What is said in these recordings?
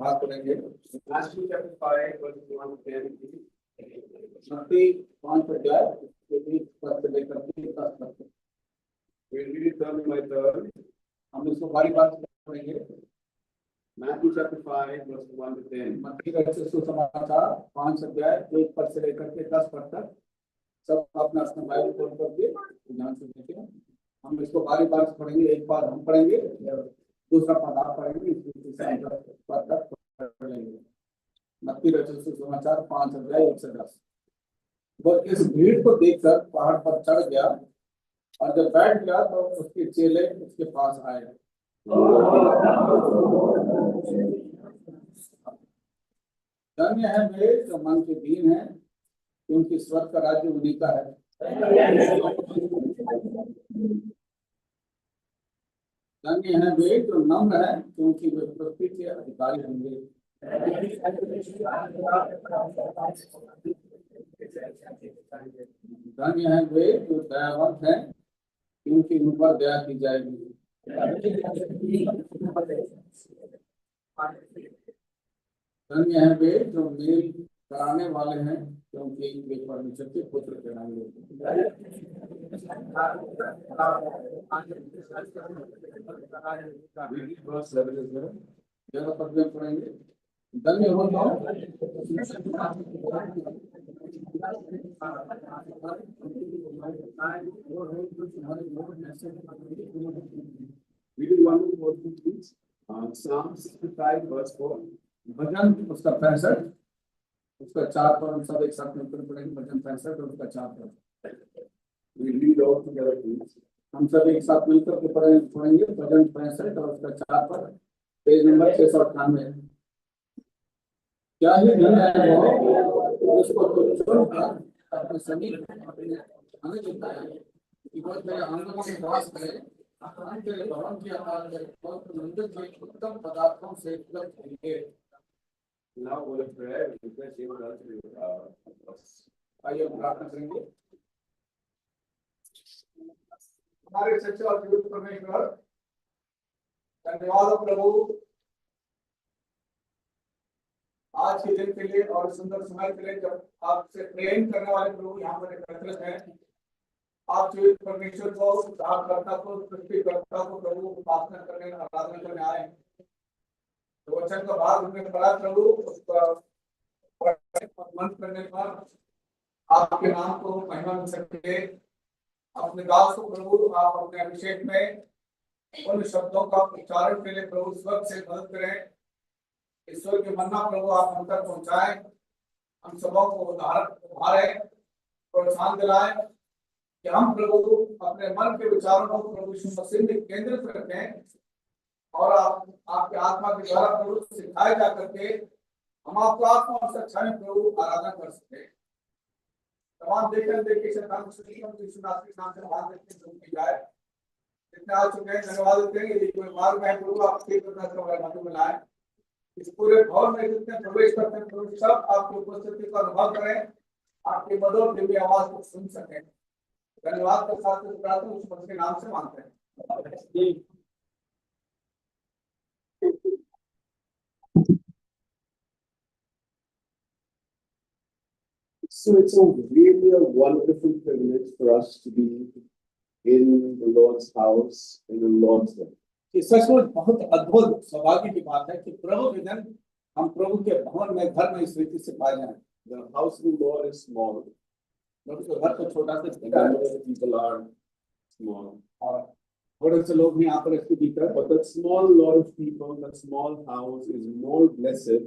बात करेंगे। Matthew chapter 5 verse 1 to 10. मत्ती 5 अध्याय के 20 पद से लेकर 30 पद तक। We'll read it turn by turn. हम इसको बारी बारी पढ़ेंगे। Matthew chapter 5 verse 1 to 10. मत्ती का सुसमाचार 5 अध्याय 1 पद से लेकर के 10 पद तक। सब अपना अपना बाइबल खोल करके ध्यान से देखिए। हम इसको बारी बारी पढ़ेंगे। एक बार हम पढ़ेंगे, दूसरा पद आप पढ़ेंगे, तीसरा पद तक पढ़ेंगे। मत्ती का सुसमाचार 5 अध्याय 1 से 10। वो इस भीड़ को देखकर पहाड़ पर चढ़ गया और जब बैठ गया तो उसके चेले उसके पास आए। धन्य है वे जो मन के दीन है, क्योंकि स्वर्ग का राज्य उन्हीं का है। धन्य है वे जो नम्र है, क्योंकि वे पृथ्वी के अधिकारी होंगे। धन्य है वे जो दयावंत हैं, क्योंकि उन पर दया की जाएगी। धन्य है वे जो मेल कराने वाले हैं, क्योंकि वे परमेश्वर के पुत्र कहलाएंगे। जरा पद में पढ़ेंगे। धन्य हो Reading 1 to 4 please. Psalm 65 verse 4. भजन उसका 65 उसका 4 पद हम सब एक साथ मिलकर पढ़ेंगे। भजन 65 और उसका 4 पद। We read all together please. हम सब एक साथ मिलकर के पढ़ेंगे। भजन 65 और उसका 4 पद, पेज नंबर 698। क्या ही धन है वो उसको तो चुनकर अपने समीप हमें देता है कि वह मेरे आंगन में वास करे, तेरे भवन की आकार करे, और मंदिर के उत्तम पदार्थों से उपलब्ध होंगे। Now we will pray. We request you to आइए प्रार्थना करेंगे। हमारे सच्चे और जीवित परमेश्वर, धन्यवाद प्रभु आज के दिन के लिए और सुंदर समय के लिए, जब आपसे प्रेम करने वाले प्रभु यहाँ पर एकत्रित हैं। आप जीवित परमेश्वर को, उद्धारकर्ता को, सृष्टिकर्ता को प्रभु उपासना करने, आराधना करने आए। तो वचन का भाग हमने पढ़ा प्रभु, उसका मन करने पर आपके नाम को महिमा मिल सके। अपने दास को प्रभु आप अपने अभिषेक में उन शब्दों का उच्चारण के लिए प्रभु स्वर्ग से मदद करें। ईश्वर के मन्ना प्रभु आप हम तक पहुंचाए, हम सबों को उभारे, प्रोत्साहन दिलाए कि हम प्रभु अपने मन के विचारों को प्रभु यीशु मसीह में केंद्रित रखें और आपके आत्मा के द्वारा प्रभु सिखाए जा करके हम आपको आत्मा और सच्चाई में प्रभु आराधना कर सके। तमाम देखकर देखिए शैतान यीशु नासरी नाम से बात करके जाए। जितने आ चुके हैं धन्यवाद देते हैं। यदि कोई मार्ग है प्रभु आप ठीक करना चाहो में लाए। इस पूरे भवन में जितने प्रवेश करते हैं प्रभु सब आपकी उपस्थिति का अनुभव करें, आपकी मधुर दिव्य आवाज को सुन सकें। धन्यवाद के साथ प्रार्थना उस मसीह के नाम से मांगते हैं। So it's really a wonderful privilege for us to be in the Lord's house, in the Lord's home. ये सचमुच बहुत अद्भुत सौभाग्य की बात है कि प्रभु के दिन हम प्रभु के भवन में, घर में इस रीति से पाए जाएं। The house of the Lord is small. प्रभु के घर तो छोटा सा The number of people are small. और थोड़े से लोग भी यहाँ पर इसके भीतर, But that small lot of people, that small house is more blessed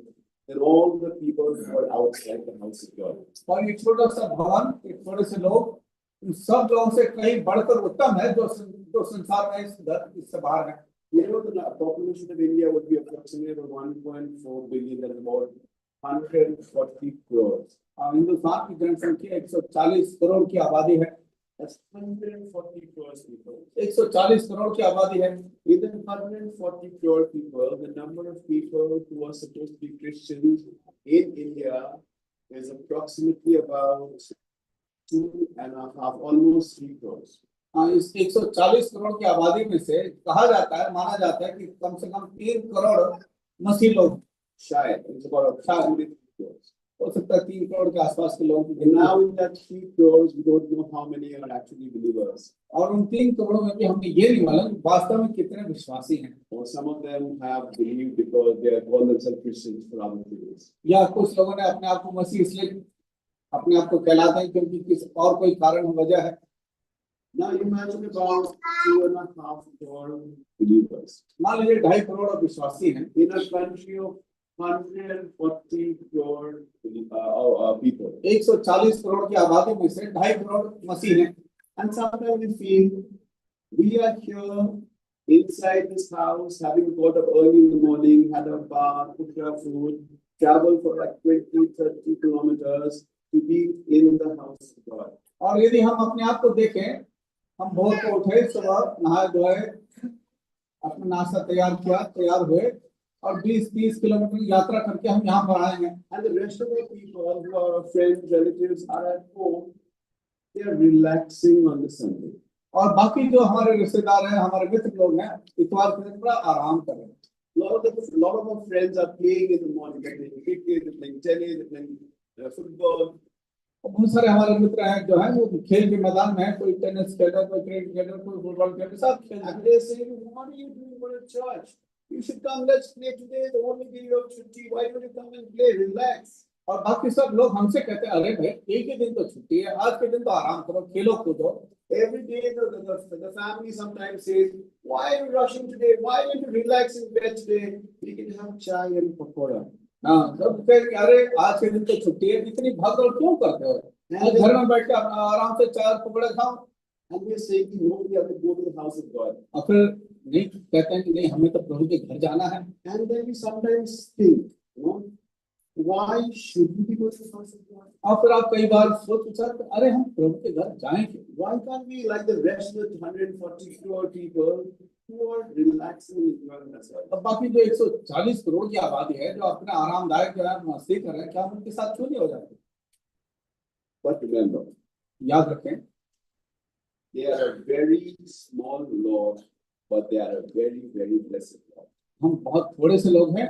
than all the people who are outside the house of God. और ये छोटा सा भवन, ये थोड़े से लोग, इन सब लोगों से कहीं बढ़कर उत्तम है जो संसार में इससे बाहर है। You know, the population of India would be approximately 1.4 billion, that is about 140 crores. Hindustan की जनसंख्या 140 करोड़ की आबादी है। That's 140 crores people. 140 करोड़ की आबादी है। Within 140 crore people, the number of people who are supposed to be Christians in India is approximately about 2.5, almost 3 crores. इस 140 करोड़ की आबादी में से कहा जाता है, माना जाता है कि कम से कम 3 करोड़ मसीह लोग Shayad, it's about approximately 3 crores. हो सकता है 3 करोड़ के आसपास के लोगों की And गिनती now हो। in that 3 crores, we don't know how many are actually believers. और उन 3 करोड़ों में भी हमें ये नहीं मालूम वास्तव में कितने विश्वासी हैं, Or some of them have believed because they have called themselves Christians for other things. या कुछ लोगों ने अपने आप को मसीह इसलिए अपने आप को कहलाते हैं क्योंकि किसी और कोई कारण वजह है। Now imagine about 2.5 crore believers मान लीजिए 2.5 करोड़ विश्वासी हैं in a country of 140 crore people. 140 crore की आबादी में से 2.5 करोड़ मसीह हैं। And sometimes we feel we are here inside this house, having got up early in the morning, had a bath, cooked our food, traveled for like 20-30 kilometers to be in the house of God. और यदि हम अपने आप को देखें, हम भोर को उठे, सुबह नहाए धोए, अपना नाश्ता तैयार किया, तैयार हुए और 20-30 किलोमीटर यात्रा करके हम यहाँ पर आए हैं। And the rest of the people who are our friends, relatives are at home, they are relaxing on the Sunday. और बाकी जो हमारे रिश्तेदार हैं, हमारे मित्र लोग हैं, इतवार के दिन बड़ा आराम कर रहे हैं। lot of our friends are playing in the morning, they're playing cricket, they're playing tennis, they're playing football. और बहुत सारे हमारे मित्र हैं जो हैं वो खेल के मैदान में हैं, कोई टेनिस खेल रहा है, कोई क्रिकेट खेल रहा है, कोई फुटबॉल खेल रहा है, सब खेल रहे हैं। And they say, what are you doing for a church? You should come, let's play today, the only day you have छुट्टी, why don't you come and play, relax? और बाकी सब लोग हमसे कहते हैं, अरे भाई एक ही दिन तो छुट्टी है, आज के दिन तो आराम करो, खेलो कूदो। Every day the family sometimes says, why are you rushing today? Why don't you relax in bed today? We can have chai and pakora. हाँ, सब कहते हैं, अरे आज के दिन तो छुट्टी है, इतनी भागदौड़ क्यों करते हो? घर में बैठ के आराम से चाय पकौड़े खाओ। And we say, no, we have to go to the house of God. और फिर नहीं कहते हैं कि नहीं हमें तो प्रभु के घर जाना है। And then we sometimes think, why should we go to the house of God? और फिर आप कई बार सोच विचार कर, अरे हम प्रभु के घर जाएंगे। Why can't we, like the rest of the 140 crore people who are relaxing and enjoying themselves? अब बाकी जो 140 करोड़ की आबादी है जो अपने आरामदायक जो है मस्ती कर रहे हैं, क्या हम उनके साथ क्यों नहीं हो जाते? But remember, याद रखें, they are a very small lot, but they are a very, very blessed lot. हम बहुत थोड़े से लोग हैं,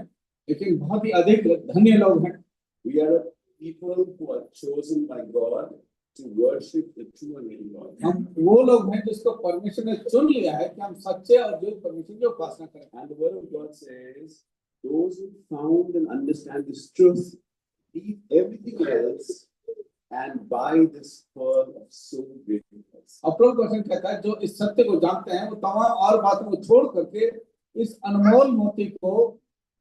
लेकिन बहुत ही अधिक धन्य लोग हैं। We are a people who are chosen by God to worship the true and living God. हम वो लोग हैं जिसको परमेश्वर ने चुन लिया है कि हम सच्चे और जीवित परमेश्वर की उपासना करें। And the word of God says, those who found and understand this truth, leave everything else and buy this pearl of so great price. अप्रभु वचन कहता है जो इस सत्य को जानते हैं वो तमाम और बातों को छोड़ करके इस अनमोल मोती को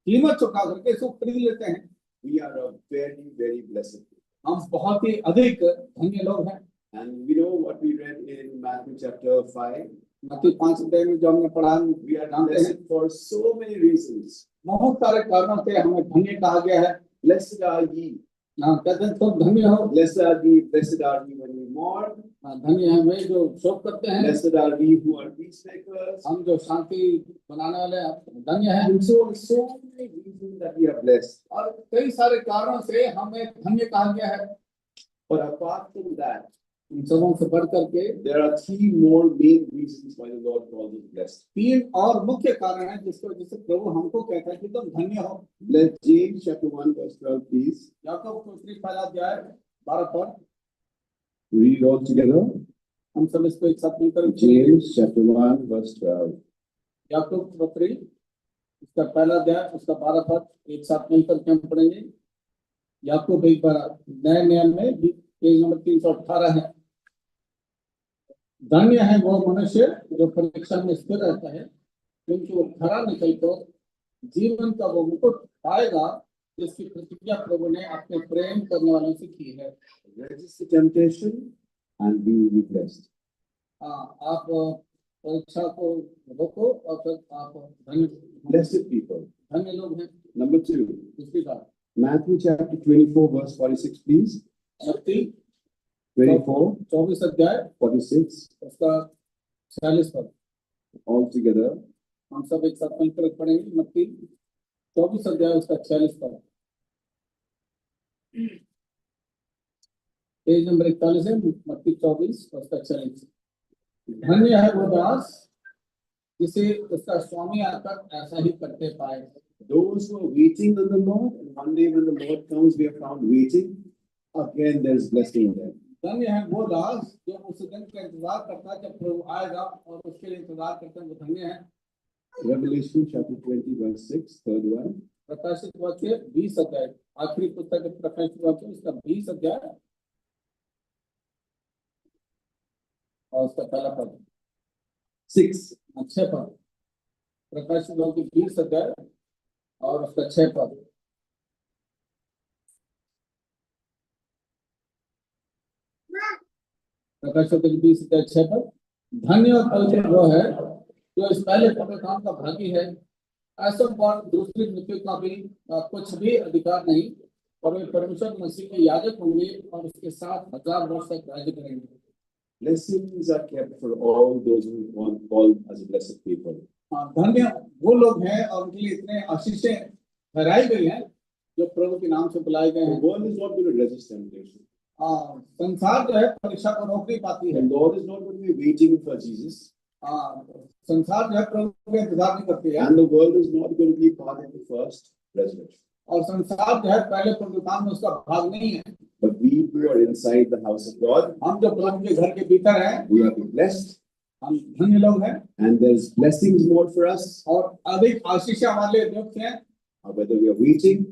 कीमत चुका करके इसको खरीद लेते हैं। We are a very, very blessed people. हम बहुत ही अधिक धन्य लोग हैं। And we know what we read in Matthew chapter 5. मत्ती 5 अध्याय में जो हमने पढ़ा, We are blessed for so many reasons. बहुत सारे कारणों से हमें धन्य कहा गया है। Blessed are ye. कहते हैं तुम धन्य हो। Blessed are ye when you mourn. धन्य है वे जो शोक करते हैं। Blessed are we who are peacemakers. हम जो शांति बनाने वाले धन्य हैं। And so many reasons that we are blessed. और कई सारे कारणों से हमें धन्य कहा गया है। But apart from that, इन सबों से बढ़ करके there are 3 more main reasons why the Lord calls us blessed. 3 और मुख्य कारण हैं जिसको जिससे प्रभु हमको कहता है कि तुम धन्य हो। Let James chapter 1 verse 12 please. याकूब की पत्री पहला अध्याय 12 पद। Read all together. हम सब इसको एक साथ मिलकर James chapter 1 verse 12. याकूब की पत्री उसका पहला अध्याय उसका 12 पद एक साथ मिलकर के हम पढ़ेंगे। याकूब एक बार नए नियम में पेज नंबर 318 है। धन्य है वो मनुष्य जो परीक्षा में स्थिर रहता है, क्योंकि वो खरा निकलकर जीवन का वो मुकुट पाएगा जिसकी प्रतिज्ञा प्रभु ने अपने प्रेम करने वालों से की है। Resist the temptation and we will be blessed. आप परीक्षा को रोको और फिर आप Blessed people. धन्य लोग हैं। Number 2. दूसरी बात Matthew chapter 24 verse 46 please. मत्ती 24 अध्याय 46 उसका 46 पद all together. हम सब एक साथ मिलकर पढ़ेंगे। मत्ती 24 अध्याय उसका 46 पद पेज नंबर 41 है। मत्ती 24 उसका 46। धन्य है वो दास जिसे उसका स्वामी आकर ऐसा ही करते पाए। Those who are waiting on the Lord, and one day when the Lord comes, we are found waiting, again there is blessing there. धन्य है वो दास जो उस दिन का इंतजार करता है जब प्रभु आएगा और उसके लिए इंतजार करते हैं, वो धन्य है। Revelation chapter 20 verse 6, third one. प्रकाशित वाक्य 20 अध्याय, आखिरी पुस्तक है प्रकाशित वाक्य, उसका 20 अध्याय और उसका पहला पद 6. 6 पद। प्रकाशित वाक्य 20 अध्याय और उसका 6 पद। प्रकाशित वाक्य 20 अध्याय 6 पद। धन्य और पवित्र वो है जो इस पहले पुनरुत्थान का भागी है। ऐसा पर दूसरी मृत्यु का भी कुछ भी अधिकार नहीं, और वे परमेश्वर मसीह के याजक होंगे और उसके साथ 1000 वर्ष तक राज्य करेंगे। Blessings are kept for all those who want called as blessed people. धन्य वो लोग हैं और उनके लिए इतने आशीषें ठहराई गई हैं जो प्रभु के नाम से बुलाए गए The हैं। world is not going to resist temptation. संसार जो है परीक्षा को रोक नहीं पाती है। The Lord is not going to be waiting for Jesus. संसार जो है प्रभु का इंतजार नहीं करती है। And the world is not going to be part of the first resurrection. और संसार जो है पहले पुनरुत्थान में उसका भाग नहीं है। But we who are inside the house of God, हम जो प्रभु के घर के भीतर हैं, we are blessed, हम धन्य लोग हैं, and there's blessings more for us. और अधिक आशीष हमारे लिए नियुक्त हैं। Whether we are waiting,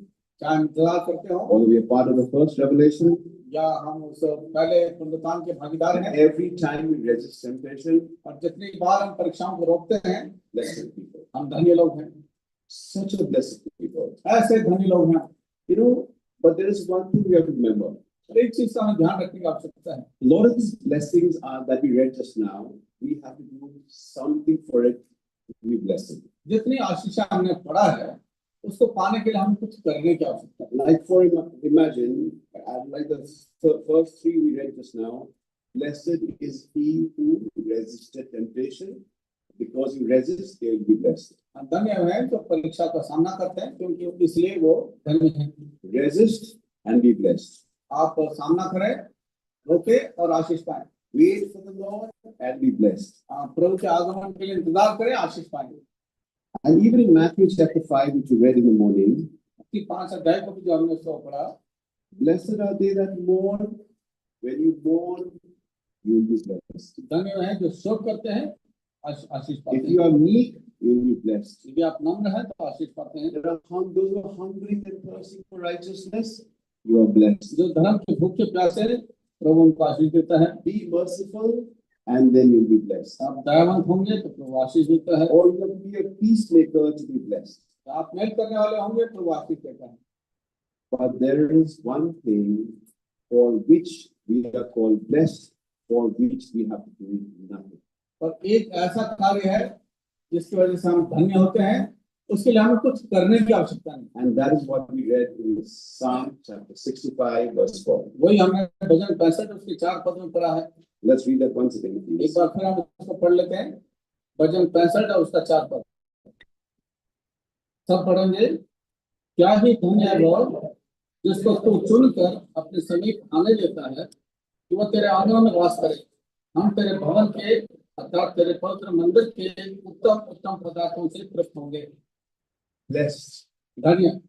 चाहे इंतजार करते हो, or we are part of the first revelation, या हम उस पहले पुनरुत्थान के भागीदार हैं। every time we resist temptation, और जितनी बार हम परीक्षाओं को रोकते हैं, blessed people, हम धन्य लोग हैं। such a blessed people. ऐसे धन्य लोग हैं। You know, but there is one thing we have to remember. एक चीज का हमें ध्यान रखने की आवश्यकता है। A lot of these blessings are that we read just now. We have to do something for it to be blessed. जितनी आशीष हमने पढ़ा है, उसको पाने के लिए हमें कुछ करने की आवश्यकता है। Like for imagine, like the first three we read just now. Blessed is he who resisted temptation. Because you resist, they will be blessed. धन्य है जो परीक्षा का सामना करते हैं, क्योंकि इसलिए वो धन्य हैं। Resist and be blessed. आप सामना करें, रोके और आशीष पाएं। Wait for the Lord and be blessed. प्रभु के आगमन के लिए इंतजार करें, आशीष पाएंगे। And even in Matthew chapter 5, which we read in the morning, 5 अध्याय को भी जो हमने उसको पढ़ा, blessed are they that mourn. When you mourn, you will be blessed. धन्य है जो शोक करते हैं, आशीष पाते हैं। If you are meek, you will be blessed. यदि आप नम्र हैं तो आशीष पाते हैं। There are those who are hungry and thirsty for righteousness, you are blessed. जो धर्म के भूखे प्यासे, प्रभु उनको आशीष देता है। Be merciful and then you will be blessed. आप दयावंत होंगे तो प्रभु आशीष देता है। Or you can be a peacemaker to be blessed. आप मेल करने वाले होंगे, प्रभु आशीष देता है। But there is one thing for which we are called blessed, for which we have to do nothing. और एक ऐसा कार्य है जिसकी वजह से हम धन्य होते हैं, उसके लिए हमें कुछ करने की आवश्यकता नहीं। And that is what we read in Psalm chapter 65 verse 4. वही हमने भजन 65 उसके 4 पद में पढ़ा है। Let's read that once again, एक please. बार फिर हम उसको पढ़ लेते हैं। भजन 65 और उसका 4 पद सब पढ़ेंगे। क्या ही धन्य है वो जिसको तू चुनकर अपने समीप आने देता है कि वह तेरे आंगन में वास करे। हम तेरे भवन के अर्थात तेरे पवित्र मंदिर के उत्तम उत्तम पदार्थों से तृप्त होंगे। Blessed. धन्य,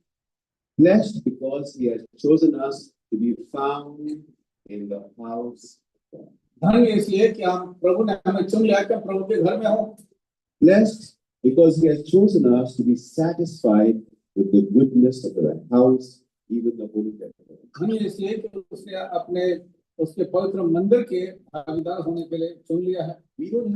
Blessed because he has chosen us to be found in the house of God. धन्य इसलिए कि हम प्रभु ने हमें चुन लिया कि हम प्रभु के घर में हो। Blessed because he has chosen us to be satisfied with the goodness of the house, even the holy temple. धन्य इसलिए कि उसने अपने उसके पवित्र मंदिर के भागीदार होने के लिए चुन लिया है। We didn't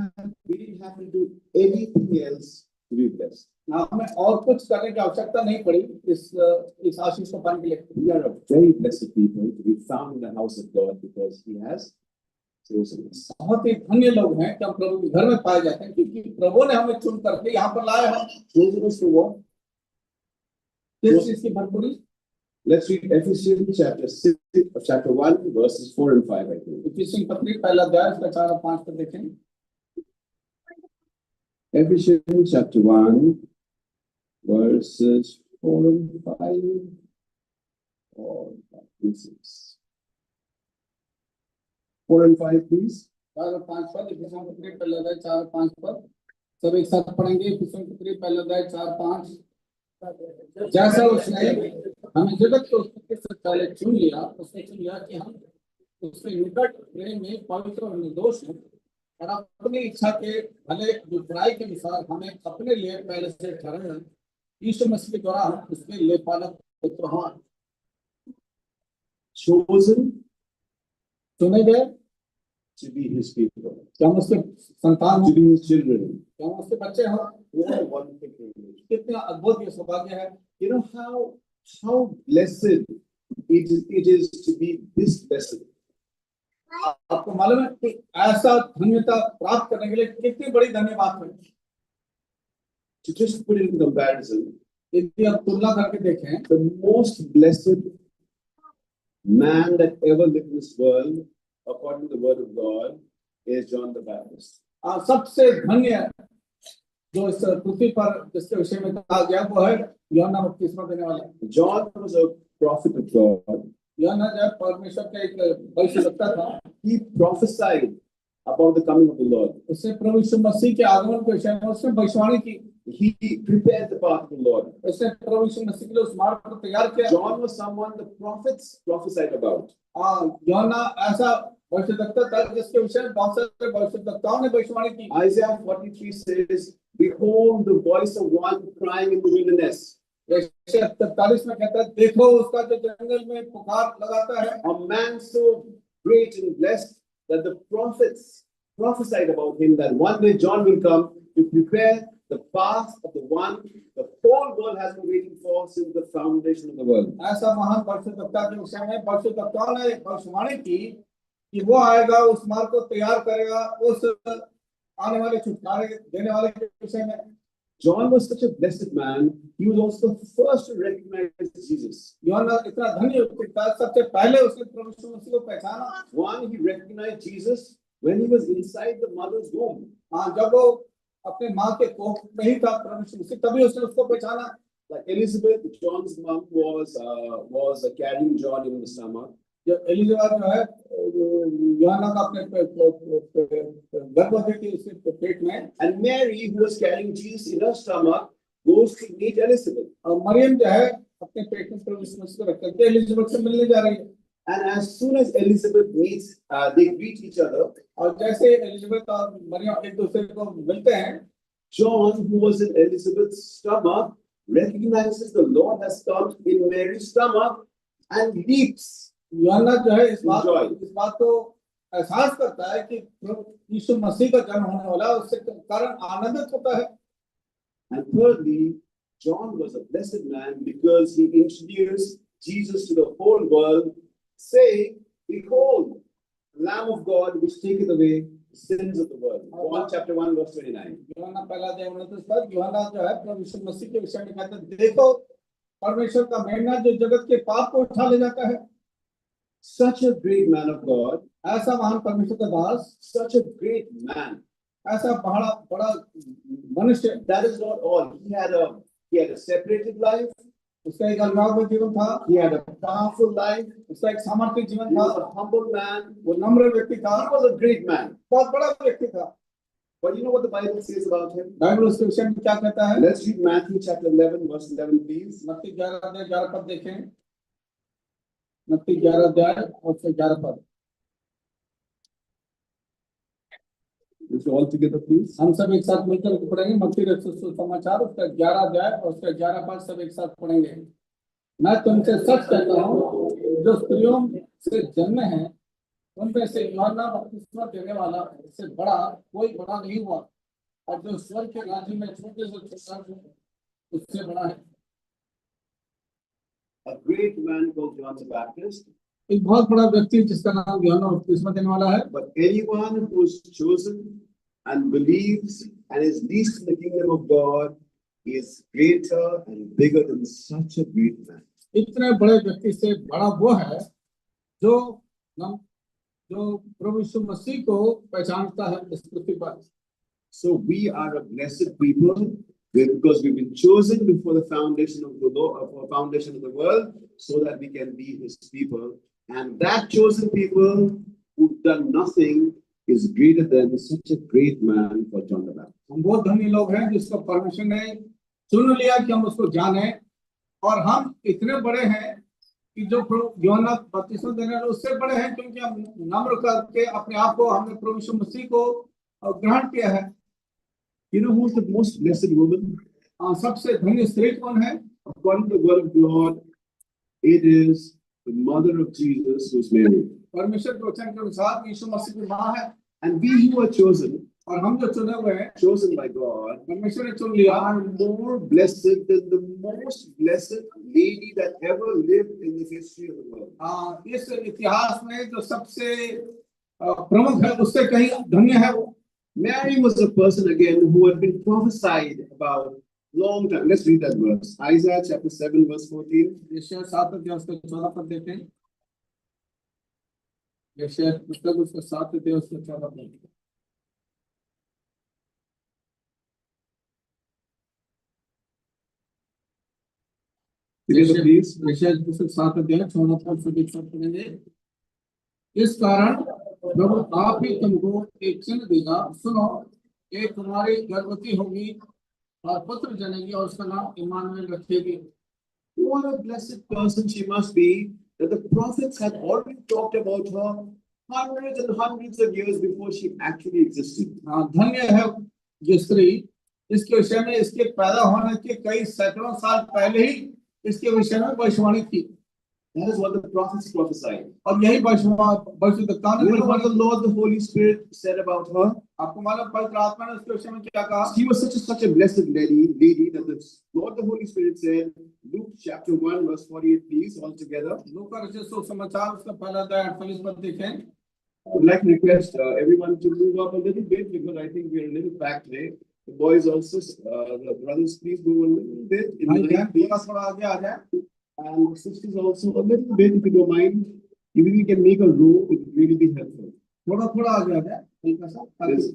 have to do anything else to be blessed. हमें और कुछ करने की आवश्यकता नहीं पड़ी इस आशीष को पाने के लिए। We are a very blessed people to be found in the house of God because he has chosen us. बहुत ही धन्य लोग हैं कि हम प्रभु के घर में पाए जाते हैं, क्योंकि प्रभु ने हमें चुन करके यहाँ पर लाया है। Chosen us for what? किस चीज की भरपूरी? Let's read Ephesians chapter 1 verses 4 and 5, I think. इफिसियों पत्री पहला अध्याय उसका 4 और 5 पर देखें। Ephesians chapter 1 verses 4 and 5 or 6. 4 and 5, please. 4 और 5 पर इफिसियों पत्री पहला अध्याय 4 और 5 पर सब एक साथ पढ़ेंगे। इफिसियों के पत्री पहला अध्याय 4-5। जैसा उसने हमें जगत को उत्पत्ति से पहले चुन लिया, उसने चुन लिया कि हम उसके निकट प्रेम में पवित्र और निर्दोष हैं, और अपनी इच्छा के भले बुराई के अनुसार हमें अपने लिए पहले से ठहराया, यीशु मसीह के द्वारा हम उसके लिए पालक पुत्र हैं। Chosen चुने गए to be his people, क्या हम उसके संतान to हो, be his children. क्या हम उसके बच्चे हो। What a wonderful privilege. कितना अद्भुत ये सौभाग्य है। You know how blessed it is to be this blessed. आपको मालूम है कि ऐसा धन्यता प्राप्त करने के लिए कितनी बड़ी धन्यवाद है। To just put it in comparison, यदि आप तुलना करके देखें, the most blessed man that ever lived in this world, according to the word of God, is John the Baptist. सबसे धन्य जो इस पृथ्वी पर जिसके विषय में कहा गया वो है यूहन्ना बपतिस्मा देने वाला। John was a prophet of God. यूहन्ना जब परमेश्वर का एक भविष्यवक्ता था, He prophesied about the coming of the Lord. उसने प्रभु यीशु मसीह के आगमन के विषय में उसने भविष्यवाणी की। He prepared the path of the Lord. उसने प्रभु यीशु मसीह के लिए उस मार्ग को तैयार किया। John was someone the prophets prophesied about. यूहन्ना ऐसा भविष्यवक्ता था जिसके विषय में बहुत सारे भविष्यवक्ताओं ने भविष्यवाणी की। Isaiah 43 says, "Behold the voice of one crying in the wilderness." 43 में कहता है, देखो उसका जो जंगल में पुकार लगाता है। A man so great and blessed that the prophets prophesied about him that one day John will come to prepare the path of the one the whole world has been waiting for since the foundation of the world. ऐसा महान भविष्यवक्ता के विषय में भविष्यवक्ताओं ने भविष्यवाणी की कि वो आएगा, उस मार्ग को तैयार करेगा, उस आने वाले छुटकारे देने वाले के विषय में। John was such a blessed man. He was also the first to recognize Jesus. यूहन्ना इतना धन्य व्यक्ति था, सबसे पहले उसने प्रभु यीशु मसीह को पहचाना। One, he recognized Jesus when he was inside the mother's womb. जब वो अपने माँ के कोख में ही था प्रभु यीशु मसीह, तभी उसने उसको पहचाना। Like Elizabeth, John's mom was carrying John in the stomach. जब एलिजाबेथ जो है यूहन्ना का अपने गर्भवती थी उसके पेट में, And Mary, who was carrying Jesus in her stomach, goes to meet Elizabeth. और मरियम जो है अपने पेट में प्रभु यीशु मसीह को रख करके एलिजाबेथ से मिलने जा रही है। And as soon as Elizabeth meets, they greet each other. और जैसे एलिजाबेथ और मरियम एक दूसरे को मिलते हैं, John, who was in Elizabeth's stomach, recognizes the Lord has come in Mary's stomach and leaps. यूहन्ना जो है इस बात को एहसास करता है कि यीशु मसीह का जन्म होने वाला है, उससे कारण आनंदित होता है। And thirdly, John was a blessed man because he introduced Jesus to the whole world, saying, "Behold, the Lamb of God which taketh away the sins of the world." John chapter 1 verse 29. यूहन्ना पहला अध्याय 29 पर यूहन्ना जो है प्रभु यीशु मसीह के विषय में कहता है, देखो परमेश्वर का मेमना जो जगत के पाप को उठा ले जाता है। Such a great man of God, ऐसा महान परमेश्वर का दास, such a great man. ऐसा बड़ा मनुष्य। That is not all. He had a separated life. उसका एक अलगाव में जीवन था। He had a powerful life. उसका एक सामर्थ्य जीवन He था। was a humble man. वो नम्र व्यक्ति था। He was a great man. बहुत बड़ा व्यक्ति था। But you know what the Bible says about him? Bible उसके विषय में क्या कहता है? Let's read Matthew chapter 11 verse 11, please. मत्ती 11 अध्याय 11 पद देखें। मत्ती 11 अध्याय और 11 पद। Let's all together, please. हम सब एक साथ मिलकर पढ़ेंगे। मत्ती रचित सुसमाचार उसका 11 अध्याय और उसका 11 पद सब एक साथ पढ़ेंगे। मैं तुमसे सच कहता हूँ, जो स्त्रियों से जन्मे हैं उनमें से यूहन्ना बपतिस्मा देने वाला इससे बड़ा कोई बड़ा नहीं हुआ, और जो स्वर्ग के राज्य में छोटे से छोटा उससे बड़ा है। A great man called John the Baptist. एक बहुत बड़ा व्यक्ति जिसका नाम यूहन्ना बपतिस्मा देने वाला है। But anyone who is chosen and believes and is least in the kingdom of God is greater and bigger than such a great man. इतने बड़े व्यक्ति से बड़ा वो है जो प्रभु यीशु मसीह को पहचानता है इस पृथ्वी पर। So we are a blessed people because we've been chosen before the foundation of the world, so that we can be His people. And that chosen people who've done nothing is greater than such a great man for John the Baptist. हम बहुत धनी लोग हैं जिसको परमेश्वर ने चुन लिया कि हम उसको जाने, और हम इतने बड़े हैं कि जो यूहन्ना बपतिस्मा देने वाले उससे बड़े हैं, क्योंकि हम नम्र करके अपने आप को हमने प्रभु यीशु मसीह को ग्रहण किया है। You know who is the most blessed woman? सबसे धन्य स्त्री कौन है? According to the word of God, it is the mother of Jesus, who is Mary. परमेश्वर के वचन के अनुसार यीशु मसीह की मां है। And we who are chosen, और हम जो चुने हुए हैं, chosen by God, परमेश्वर ने चुन लिया, are more blessed than the most blessed lady that ever lived in the history of the world. इस इतिहास में जो सबसे प्रमुख है उससे कहीं धन्य है वो। Mary was a person again who had been prophesied about long time. Let's read that verse. Isaiah chapter 7 verse 14. यशायाह 7 अध्याय उसका 14 पद देते हैं। यशायाह पुस्तक उसका 7 अध्याय उसका 14 पद। यशायाह पुस्तक 7 अध्याय 14 पद से 21 पढ़ेंगे। इस कारण प्रभु आप ही तुमको एक चिन्ह देगा, सुनो, एक कुमारी गर्भवती होगी और पुत्र जनेगी और उसका नाम इम्मानुएल रखेगी। What a blessed person she must be, that the prophets had already talked about her hundreds and hundreds of years before she actually existed. धन्य है ये स्त्री, इसके विषय में इसके पैदा होने के कई सैकड़ों साल पहले ही इसके विषय में भविष्यवाणी थी। That is what the prophets prophesied. और यही भविष्यवक्ताओं ने what the Lord, the Holy Spirit said about her. आपको मालूम पवित्र आत्मा ने उसके विषय में क्या कहा? She was such a blessed lady that the Lord, the Holy Spirit said, Luke chapter 1 verse 48, please, all together. लूका रचित सुसमाचार उसका पहला अध्याय 48 पद देखें। I would like to request everyone to move up a little bit, because I think we are a little back today. The boys also, the brothers, please move a little bit. थोड़ा आगे आ जाए। And the sisters also a little bit, if you don't mind. If we can make a row, it would really be helpful. थोड़ा आगे आ जाए।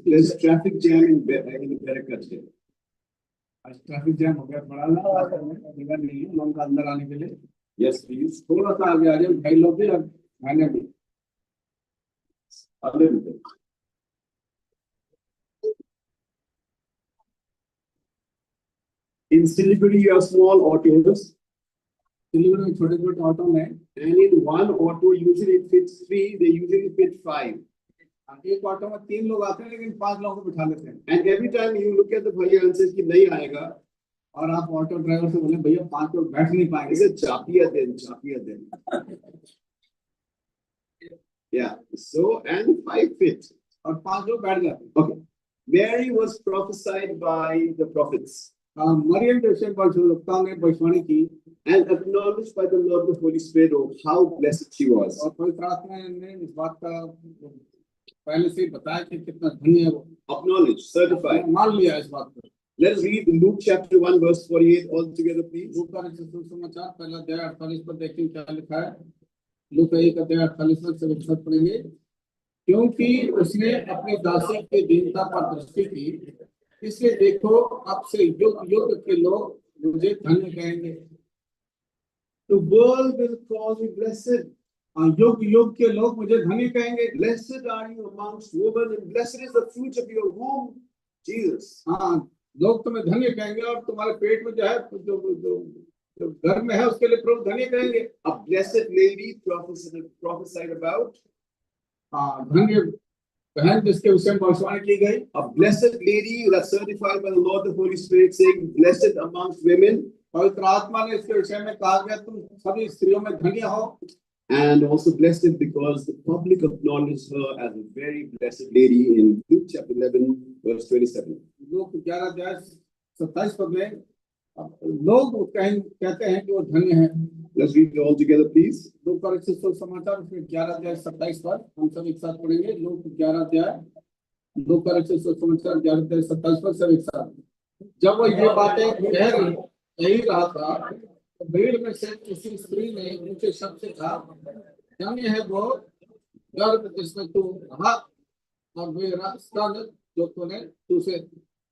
There's traffic jam in Beraka today. आज traffic jam हो गया बड़ा, जगह नहीं है लोगों का अंदर आने के लिए। Yes, please. थोड़ा सा आगे आ जाए, भाई लोग भी और बहनें भी। A little bit. In Siliguri, you have small autos. Siliguri में छोटे-छोटे ऑटो में, And in one auto, usually it fits 3, they usually fit 5. एक ऑटो में 3 लोग आते हैं लेकिन 5 लोगों को बिठा लेते हैं। And every time you look at the bhaiya and says कि नहीं आएगा, और आप ऑटो ड्राइवर से बोले भैया 5 लोग बैठ नहीं he पाएंगे। said chapiya then. Yeah. So and 5 fit. और 5 लोग बैठ जाते हैं। Okay. Mary was prophesied by the prophets Maryam के विषय में भविष्यवक्ताओं ने भविष्यवाणी की and acknowledged by the Lord, the Holy Spirit, of how blessed she was. और पवित्र आत्मा ने इस बात का पहले से ही बताया कि कितना धन्य है वो। Acknowledged, certified. मान लिया इस बात को। Let's read Luke chapter 1 verse 48 all together, please. लूका रचित सुसमाचार पहला अध्याय 48 पर देखें क्या लिखा है। लूका 1 अध्याय 48 से 21 पढ़ेंगे। क्योंकि उसने अपनी दासी की दीनता पर दृष्टि की, इसलिए देखो अब से युग युग के लोग मुझे धन्य कहेंगे। The world will call you blessed. युग युग के लोग मुझे धन्य कहेंगे। Blessed are you amongst women, and blessed is the fruit of your womb, Jesus. लोग तुम्हें धन्य कहेंगे और तुम्हारे पेट में जो है जो घर में है उसके लिए प्रभु धन्य कहेंगे। A blessed lady prophesied about. धन्य बहन जिसके विषय में भविष्यवाणी की गई। A blessed lady that's certified by the Lord, the Holy Spirit, saying, blessed amongst women. पवित्र आत्मा ने इसके विषय में कहा गया तुम सभी स्त्रियों में धन्य हो। And also blessed because the public acknowledged her as a very blessed lady in Luke chapter 11 verse 27. लोग 11 अध्याय 27 पद में लोग कहते हैं कि वो धन्य है। Let's read it all together, please. लोग का रचित सुसमाचार उसमें 11 अध्याय 27 पद हम सब एक साथ पढ़ेंगे। लोग 11 अध्याय लोग का रचित सुसमाचार 11 अध्याय 27 पद सब एक साथ। जब वो ये बातें कह ही रहा था, तो भीड़ में से किसी स्त्री ने ऊंचे शब्द से कहा, धन्य है वो गर्भ जिसमें तू रहा और मेरा स्तन जो तूने तुझे।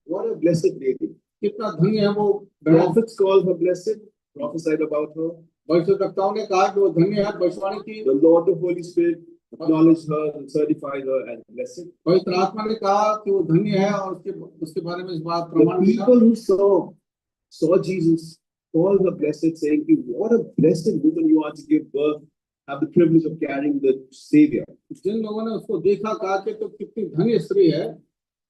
What a blessed lady. कितना धन्य है वो। Prophets called her blessed, prophesied about her. भविष्यवक्ताओं ने कहा कि वो धन्य है, भविष्यवाणी की। The Lord, the Holy Spirit acknowledged her and certified her as blessed. पवित्र आत्मा ने कहा कि वो धन्य है और उसके बारे में इस बात The प्रमाण दिया। people who saw Jesus called her blessed, saying, "What a blessed woman you are to give birth, have the privilege of carrying the Savior." जिन लोगों ने उसको देखा कहा कि तो कितनी धन्य स्त्री है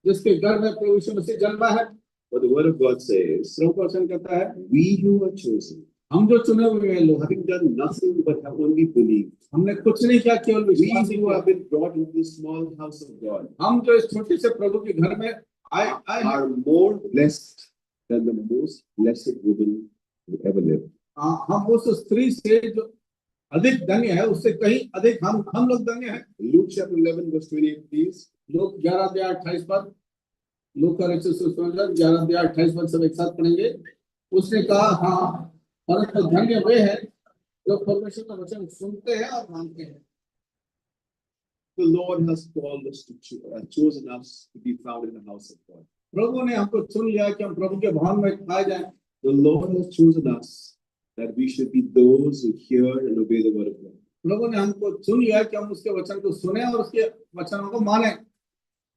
जिसके गर्भ में प्रभु यीशु मसीह जन्मा है। But the word of God says, प्रभु का वचन कहता है, "We who are chosen, हम जो चुने हुए हैं लोग, having done nothing but have only believed, हमने कुछ नहीं किया, केवल we विश्वास ही who किया। have been brought into the small house of God, हम जो इस छोटे से प्रभु के घर में आए हैं, are more blessed than the most blessed woman who ever lived." हम उस स्त्री से जो अधिक धन्य है उससे कहीं अधिक हम लोग धन्य हैं। Luke chapter 11 verse 28, please. लोग 11-28 पद, लोग का 11-28 पद सब एक साथ पढ़ेंगे। उसने कहा, हाँ, परंतु धन्य वे हैं जो परमेश्वर का वचन सुनते हैं और मानते हैं। The Lord has called us chosen us to be found in the house of God. प्रभु ने हमको चुन लिया कि हम प्रभु के भवन में पाए जाएं। The Lord has chosen us that we should be those who hear and obey the word of God. प्रभु ने हमको चुन लिया कि हम उसके वचन को सुने और उसके वचनों को माने।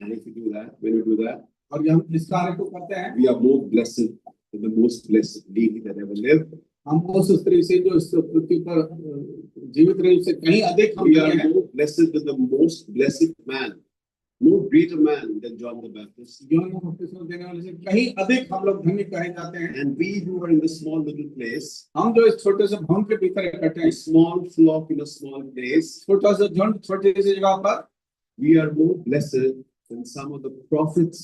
And if we do that, when we do that, और ये हम इस कार्य को करते हैं, we are more blessed than the most blessed lady that ever lived. हम उस स्त्री से जो इस पृथ्वी पर जीवित रही उससे कहीं अधिक हम We are हैं। more blessed than the most blessed man, no greater man than John the Baptist. यूहन्ना बपतिस्मा देने वाले से कहीं अधिक हम लोग धन्य कहे जाते हैं। And we who are in the small little place, हम जो इस छोटे से भवन के भीतर इकट्ठे हैं, a small flock in a small place, छोटा सा झुंड छोटी सी जगह पर, we are more blessed than some of the prophets,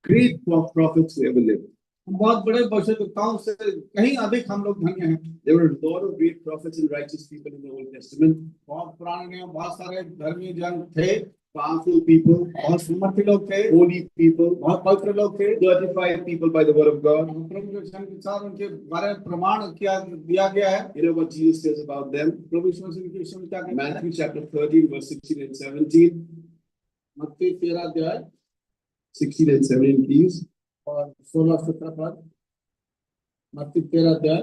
great prophets who ever lived. हम बहुत बड़े भविष्यद्वक्ताओं से कहीं अधिक हम लोग धन्य हैं। There were a lot of great prophets and righteous people in the Old Testament, बहुत पुराने नियम, बहुत सारे धर्मी जन थे, powerful people, बहुत समर्थी लोग थे, holy people, बहुत पवित्र लोग थे। 35 people by the word of God. प्रभु के वचन के अनुसार उनके बारे में प्रमाण किया दिया गया है। You know what Jesus says about them? प्रभु यीशु मसीह के विषय में क्या कहता है? Matthew chapter 13 verse 16 and 17. मत्ती 13 अध्याय 16 and 17 please. और 16-17 पद। मत्ती 13 अध्याय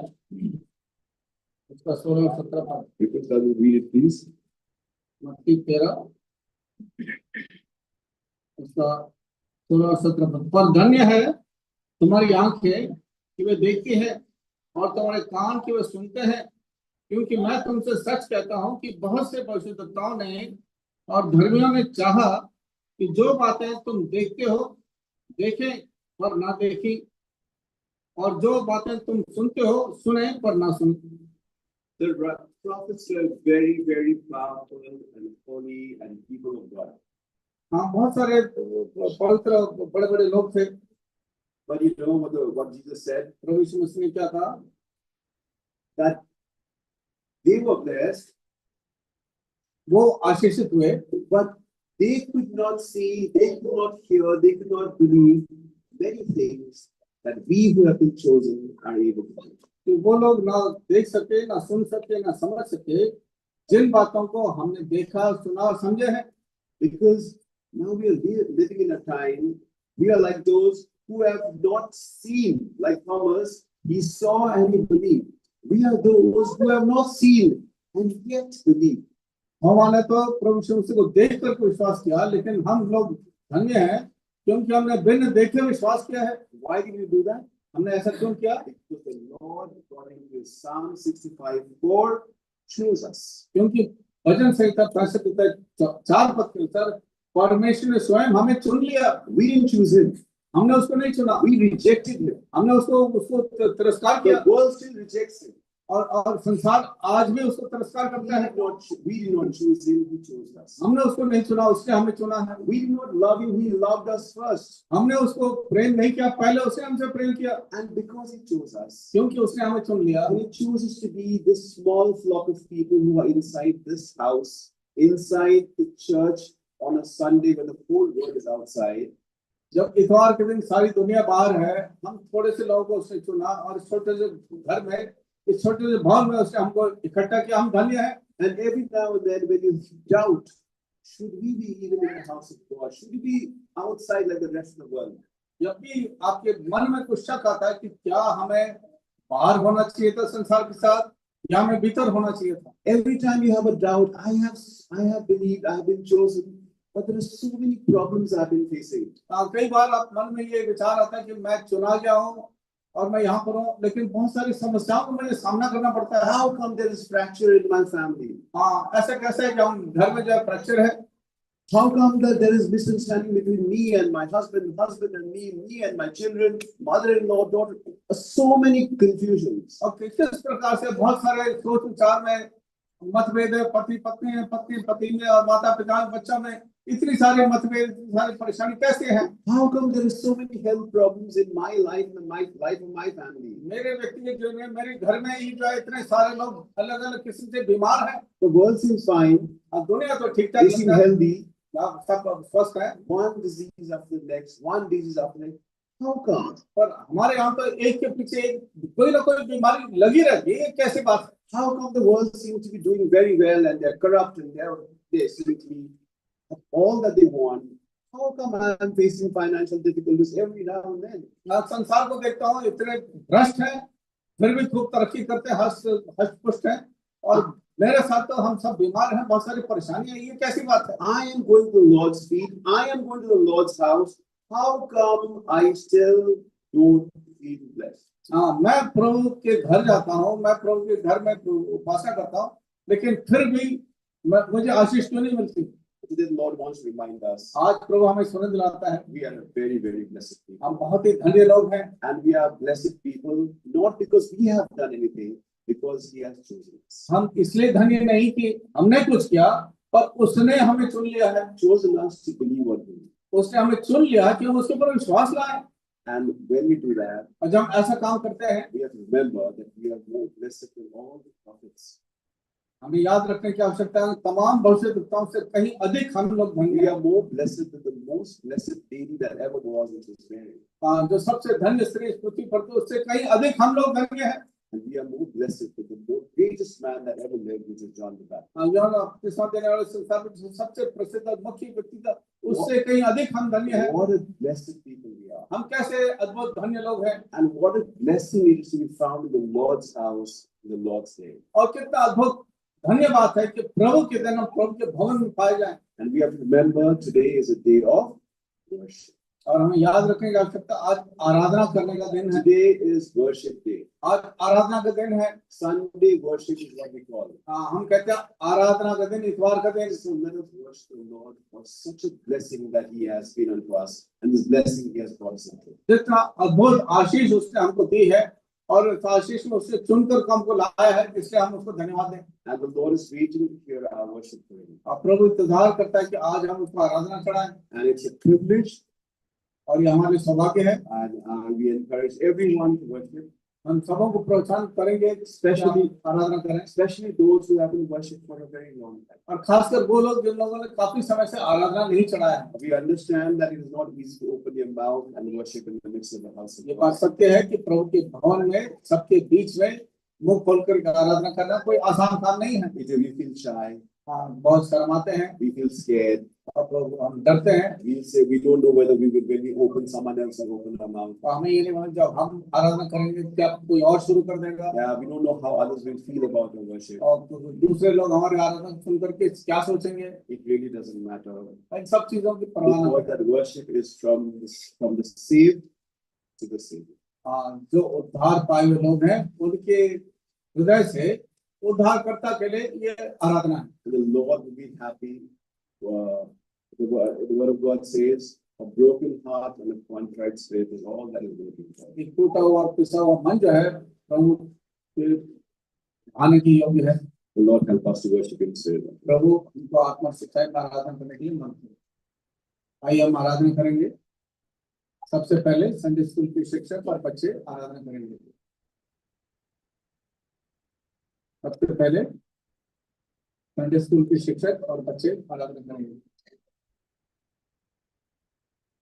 उसका 16 और 17 पद। Because I will read it please. मत्ती 13 उसका 16 और 17 पद। पर धन्य है तुम्हारी आंखें कि वे देखती है और तुम्हारे कान कि वे सुनते हैं, क्योंकि मैं तुमसे सच कहता हूं कि बहुत से भविष्यद्वक्ताओं ने और धर्मियों ने चाहा कि जो बातें तुम देखते हो देखें पर ना देखी, और जो बातें तुम सुनते हो सुने पर ना सुने। The prophets were very, very powerful and holy and people of God. हाँ, बहुत सारे पवित्र बड़े बड़े लोग थे। But you know what Jesus said? प्रभु यीशु मसीह ने क्या कहा? That they were blessed, वो आशीषित हुए, but they could not see, they could not hear, they could not believe many things that we who have been chosen are able to do. तो वो लोग ना देख सके, ना सुन सके, ना समझ सके जिन बातों को हमने देखा, सुना और समझे हैं। Because now we are living in a time, we are like those who have not seen, like Thomas, he saw and he believed. We are those who have not seen and yet believe. हमने तो प्रभु यीशु मसीह को देख कर विश्वास किया, लेकिन हम लोग धन्य हैं क्योंकि हमने बिन देखे विश्वास किया है। Why did we do that? हमने ऐसा क्यों किया? Because the Lord, according to Psalm 65:4, chose us. क्योंकि भजन संहिता 65:4 पद के अनुसार परमेश्वर ने स्वयं हमें चुन लिया। We didn't choose him. हमने उसको नहीं चुना, We rejected him. हमने उसको तिरस्कार The किया, world still rejects him. और संसार आज भी उसको तिरस्कार करता है। We did not choose him, he chose us. हमने उसको नहीं चुना, उसने हमें चुना है। We did not love him, he loved us first. हमने उसको प्रेम नहीं किया, पहले उसने हमसे प्रेम किया। And because he chose us, क्योंकि उसने हमें चुन लिया, and he chooses to be this small flock of people who are inside this house, inside the church on a Sunday when the whole world is outside. जब इतवार के दिन सारी दुनिया बाहर है, हम थोड़े से लोगों को उसने चुना और इस छोटे से घर में, इस छोटे से भवन में उसने हमको इकट्ठा किया। हम धन्य हैं। And every now and then when you doubt, should we be even in the house of God? Should we be outside like the rest of the world? जब भी आपके मन में कुछ शक आता है कि क्या हमें बाहर होना चाहिए था संसार के साथ, यहाँ में भीतर होना चाहिए था। Every time you have a doubt, I have believed, I have been chosen, but there are so many problems I've been facing. कई बार आप मन में ये विचार आता है कि मैं चुना गया हूँ और मैं यहाँ पर हूँ, लेकिन बहुत सारी समस्याओं का मुझे सामना करना पड़ता है। How come there is fracture in my family? हाँ, ऐसे कैसे कि हम घर में जो फ्रैक्चर है, How come that there is misunderstanding between me and my husband, husband and me and my children, mother-in-law, daughter, so many confusions. और किस प्रकार से बहुत सारे सोच विचार में मतभेद है, पति पत्नी में, पत्नी पति में, और माता पिता में, बच्चा में, इतनी सारी मतभेद, इतनी सारी परेशानी कैसे है? How come there is so many health problems in my life and my life of my family? मेरे व्यक्तिगत जीवन में, मेरे घर में ही जो है इतने सारे लोग अलग अलग किस्म से बीमार हैं। The world seems fine, और दुनिया तो ठीक ठाक they seem healthy, सब स्वस्थ है, one disease after the next, one disease after the next. How come? पर हमारे यहाँ तो एक के पीछे एक कोई ना कोई बीमारी लगी रहती है। ये कैसे बात है? How come the world seems to be doing very well and they're corrupt and they seem to be all that they want? How come I am facing financial difficulties every now and then? मैं संसार को देखता हूँ, इतने भ्रष्ट हैं, फिर भी खूब तरक्की करते हैं, हष्ट पुष्ट हैं, और मेरे साथ तो हम सब बीमार हैं, बहुत सारी परेशानियां। ये कैसी बात है? I am going to the Lord's feet. I am going to the Lord's house. How come I still don't feel blessed? हाँ, मैं प्रभु के घर जाता हूँ, मैं प्रभु के घर में उपासना करता हूँ, लेकिन फिर भी मुझे आशीष क्यों नहीं मिलती? Today the Lord wants to remind us, आज प्रभु हमें सुन दिलाता है, we are a very, very blessed people. हम बहुत ही धन्य लोग हैं, And we are blessed people not because we have done anything, because He has chosen us. हम इसलिए धन्य नहीं कि हमने कुछ किया, पर उसने हमें चुन लिया है। Chosen us to believe on Him. उसने हमें चुन लिया कि हम उसके ऊपर विश्वास लाएं। And when we do that, और जब हम ऐसा काम करते हैं, we have to remember that we are more blessed than all the prophets. हमें याद रखने की आवश्यकता है, तमाम भविष्यवक्ताओं से कहीं अधिक हम लोग धन्य We हैं। are more blessed than the most blessed lady that ever was, which was Mary. जो सबसे धन्य स्त्री इस पृथ्वी पर, तो उससे कहीं अधिक हम लोग धन्य हैं। And we are more blessed than the most greatest man that ever lived, which is John the Baptist. यूहन्ना बपतिस्मा देने वाले संसार में जो सबसे प्रसिद्ध और मुख्य व्यक्ति था, उससे कहीं अधिक हम धन्य हैं। What a blessed people we are. हम कैसे अद्भुत धन्य लोग हैं, And what a blessing it is to be found in the Lord's house, in the Lord's day. और कितना अद्भुत धन्य बात है कि प्रभु के दिन हम प्रभु के भवन में पाए जाएं। And we have to remember today is a day of worship. और हमें याद रखने की आवश्यकता, आज आराधना करने का दिन है। Today is worship day. आज आराधना का दिन है। Sunday worship is what we call it. हम कहते हैं आराधना का दिन, इतवार का दिन। So let us worship the Lord for such a blessing that He has been unto us, and this blessing He has brought us into. जितना अद्भुत आशीष उसने हमको दी है, और इस आशीष में उससे चुनकर हमको लाया है, इसलिए हम उसको धन्यवाद दें। And the Lord is waiting to hear our worship for Him. और प्रभु इंतजार करता है कि आज हम उसको आराधना चढ़ाएं, And it's a privilege, और ये हमारे सौभाग्य है। and we encourage everyone to worship, हम सबों को प्रोत्साहन करेंगे, especially आराधना करें, especially those who haven't worshipped for a very long time. और खासकर वो लोग जिन लोगों ने काफी समय से आराधना नहीं चढ़ाया है। We understand that it is not easy to open your mouth and worship in the midst of the house of ये God. बात सत्य है कि प्रभु के भवन में सबके बीच में मुंह खोलकर आराधना करना कोई आसान काम नहीं है। We feel shy, बहुत शर्माते हैं, we feel scared. और हम डरते हैं। We say we don't know whether we will, when we open, someone else will open our mouth. हमें ये नहीं मालूम जब हम आराधना करेंगे क्या कोई और शुरू कर देगा, Yeah, we don't know how others will feel about our worship. और दूसरे लोग हमारे आराधना सुन करके क्या सोचेंगे। It really doesn't matter. इन सब चीजों की परवाह न Because करें। that worship is from the saved to the saved. जो उद्धार पाए हुए लोग हैं, उनके हृदय से उद्धारकर्ता के लिए ये आराधना है। The Lord will be happy. The word of God says, a broken heart and a contrite spirit is all that is looking for. एक टूटा हुआ और पिसा हुआ मन जो है, प्रभु के आने की योग्य है। The Lord help us to worship in spirit. प्रभु उनको आत्मा शिक्षा में आराधना करने के लिए मन दे। आइए हम आराधना करेंगे। सबसे पहले संडे स्कूल के शिक्षक और बच्चे आराधना करेंगे। सबसे पहले संडे स्कूल के शिक्षक और बच्चे आराधना करेंगे।